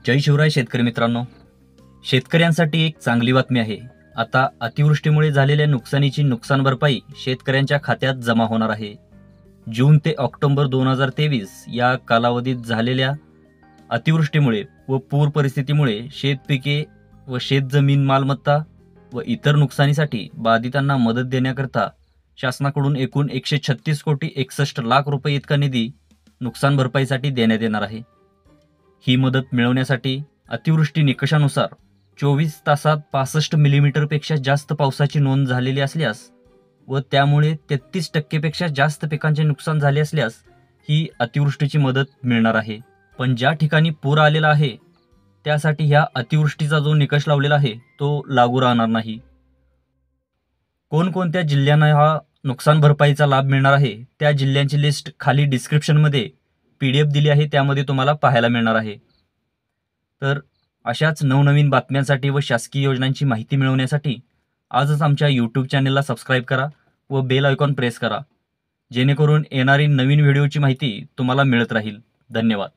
जय शिवराय शेतकरी मित्रांनो, शेतकऱ्यांसाठी एक चांगली बातमी आहे। आता अतिवृष्टीमुळे झालेल्या नुकसानीची नुकसान भरपाई शेतकऱ्यांच्या खात्यात जमा होणार आहे। जून ते ऑक्टोबर 2023 या कालावधीत झालेल्या अतिवृष्टीमुळे व पूर परिस्थितीमुळे शेतपिके व शेतजमीन मालमत्ता व इतर नुकसानीसाठी बाधितांना मदत देण्याकरता शासनाकडून एकूण 136,61,00,000 रुपये इतका निधी नुकसान भरपाईसाठी देण्यात येणार आहे। ही मदत मिळवण्यासाठी अतिवृष्टी निकषानुसार 24 तासात 65 मिलीमीटरपेक्षा जास्त पावसाची नोंद झालेली असल्यास व त्यामुळे 33% पेक्षा जास्त पिकांचे नुकसान झाले असल्यास ही अतिवृष्टीची मदत मिळणार आहे। पण ज्या ठिकाणी पूर आलेला आहे त्यासाठी ह्या अतिवृष्टीचा जो निकष लावलेला आहे तो लागू राहणार नाही। कोणकोणत्या जिल्ह्यांना हा नुकसान भरपाईचा लाभ मिळणार आहे त्या जिल्ह्यांची लिस्ट खाली डिस्क्रिप्शनमध्ये PDF दिली आहे, त्यामध्ये तुम्हाला पाहायला मिळणार आहे। तर अशाच नवनवीन बातम्यांसाठी व शासकीय योजनांची माहिती मिळवण्यासाठी आजच आमच्या YouTube चॅनलला सबस्क्राईब करा व बेल आयकॉन प्रेस करा, जेणेकरून येणारी नवीन व्हिडिओची माहिती तुम्हाला मिळत राहील। धन्यवाद।